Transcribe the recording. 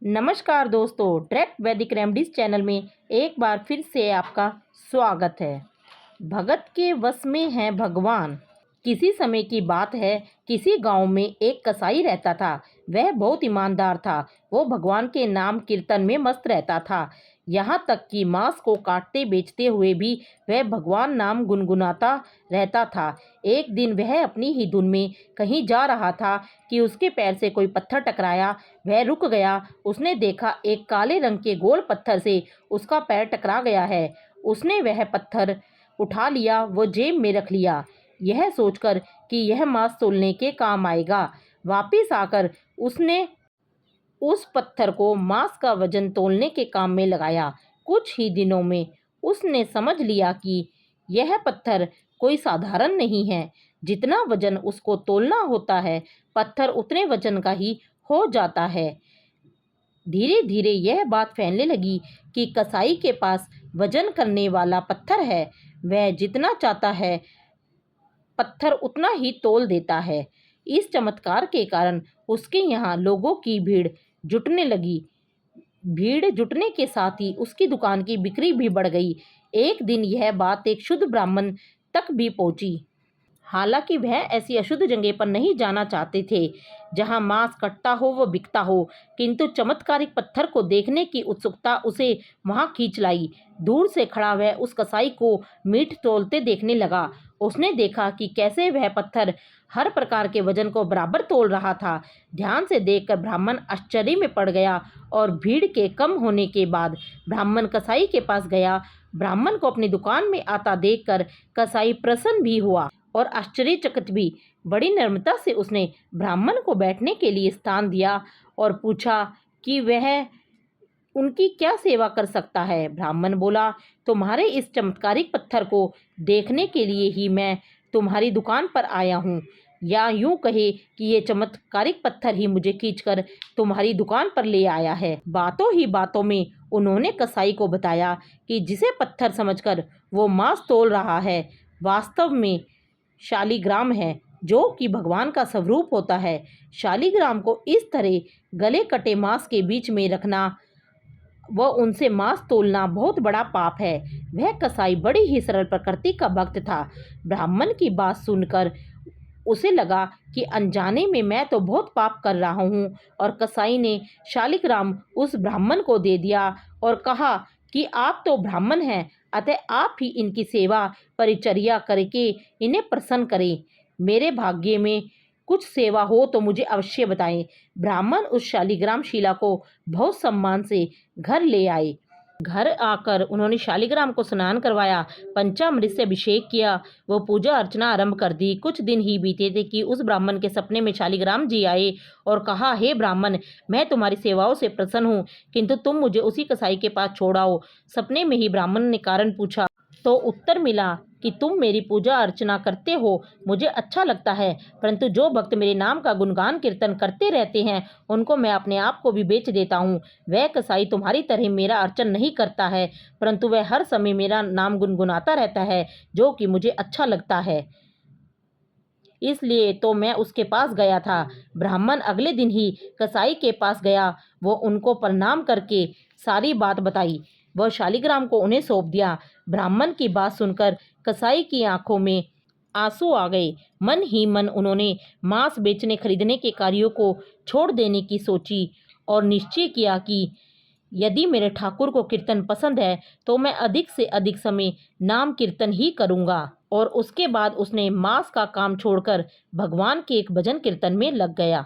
नमस्कार दोस्तों, डायरेक्ट वैदिक रेमेडीज चैनल में एक बार फिर से आपका स्वागत है। भगत के वश में है भगवान। किसी समय की बात है, किसी गांव में एक कसाई रहता था। वह बहुत ईमानदार था। वो भगवान के नाम कीर्तन में मस्त रहता था। यहाँ तक कि मांस को काटते बेचते हुए भी वह भगवान नाम गुनगुनाता रहता था। एक दिन वह अपनी ही धुन में कहीं जा रहा था कि उसके पैर से कोई पत्थर टकराया। वह रुक गया। उसने देखा एक काले रंग के गोल पत्थर से उसका पैर टकरा गया है। उसने वह पत्थर उठा लिया, वो जेब में रख लिया, यह सोचकर कि यह मांस तोलने के काम आएगा। वापिस आकर उसने उस पत्थर को मांस का वजन तोलने के काम में लगाया। कुछ ही दिनों में उसने समझ लिया कि यह पत्थर कोई साधारण नहीं है। जितना वजन उसको तोलना होता है, पत्थर उतने वजन का ही हो जाता है। धीरे धीरे यह बात फैलने लगी कि कसाई के पास वजन करने वाला पत्थर है। वह जितना चाहता है पत्थर उतना ही तोल देता है। इस चमत्कार के कारण उसके यहाँ लोगों की भीड़ जुटने लगी। भीड़ जुटने के साथ ही उसकी दुकान की बिक्री भी बढ़ गई। एक दिन यह बात एक शुद्ध ब्राह्मण तक भी पहुंची। हालांकि वह ऐसी अशुद्ध जगह पर नहीं जाना चाहते थे जहां मांस कटता हो व बिकता हो, किंतु चमत्कारिक पत्थर को देखने की उत्सुकता उसे वहां खींच लाई। दूर से खड़ा वह उस कसाई को मीट तोलते देखने लगा। उसने देखा कि कैसे वह पत्थर हर प्रकार के वजन को बराबर तोल रहा था। ध्यान से देखकर ब्राह्मण आश्चर्य में पड़ गया और भीड़ के कम होने के बाद ब्राह्मण कसाई के पास गया। ब्राह्मण को अपनी दुकान में आता देखकर कसाई प्रसन्न भी हुआ और आश्चर्यचकित भी। बड़ी नम्रता से उसने ब्राह्मण को बैठने के लिए स्थान दिया और पूछा कि वह उनकी क्या सेवा कर सकता है। ब्राह्मण बोला, तुम्हारे इस चमत्कारिक पत्थर को देखने के लिए ही मैं तुम्हारी दुकान पर आया हूँ, या यूं कहे कि ये चमत्कारिक पत्थर ही मुझे खींचकर तुम्हारी दुकान पर ले आया है। बातों ही बातों में उन्होंने कसाई को बताया कि जिसे पत्थर समझकर वो मांस तोल रहा है, वास्तव में शालिग्राम है, जो कि भगवान का स्वरूप होता है। शालिग्राम को इस तरह गले कटे मांस के बीच में रखना व उनसे मांस तोलना बहुत बड़ा पाप है। वह कसाई बड़ी ही सरल प्रकृति का भक्त था। ब्राह्मण की बात सुनकर उसे लगा कि अनजाने में मैं तो बहुत पाप कर रहा हूँ, और कसाई ने शालिग्राम उस ब्राह्मण को दे दिया और कहा कि आप तो ब्राह्मण हैं, अतः आप ही इनकी सेवा परिचर्या करके इन्हें प्रसन्न करें। मेरे भाग्य में कुछ सेवा हो तो मुझे अवश्य बताएं। ब्राह्मण उस शालिग्राम शिला को बहुत सम्मान से घर ले आए। घर आकर उन्होंने शालिग्राम को स्नान करवाया, पंचामृत से अभिषेक किया, वो पूजा अर्चना आरंभ कर दी। कुछ दिन ही बीते थे कि उस ब्राह्मण के सपने में शालिग्राम जी आए और कहा, हे ब्राह्मण, मैं तुम्हारी सेवाओं से प्रसन्न हूँ, किंतु तुम मुझे उसी कसाई के पास छोड़ाओ। सपने में ही ब्राह्मण ने कारण पूछा तो उत्तर मिला कि तुम मेरी पूजा अर्चना करते हो, मुझे अच्छा लगता है, परंतु जो भक्त मेरे नाम का गुणगान कीर्तन करते रहते हैं उनको मैं अपने आप को भी बेच देता हूँ। वह कसाई तुम्हारी तरह मेरा अर्चन नहीं करता है, परंतु वह हर समय मेरा नाम गुनगुनाता रहता है, जो कि मुझे अच्छा लगता है, इसलिए तो मैं उसके पास गया था। ब्राह्मण अगले दिन ही कसाई के पास गया। वो उनको प्रणाम करके सारी बात बताई। वह शालिग्राम को उन्हें सौंप दिया। ब्राह्मण की बात सुनकर कसाई की आंखों में आंसू आ गए। मन ही मन उन्होंने मांस बेचने खरीदने के कार्यों को छोड़ देने की सोची और निश्चय किया कि यदि मेरे ठाकुर को कीर्तन पसंद है तो मैं अधिक से अधिक समय नाम कीर्तन ही करूँगा। और उसके बाद उसने मांस का काम छोड़कर भगवान के एक भजन कीर्तन में लग गया।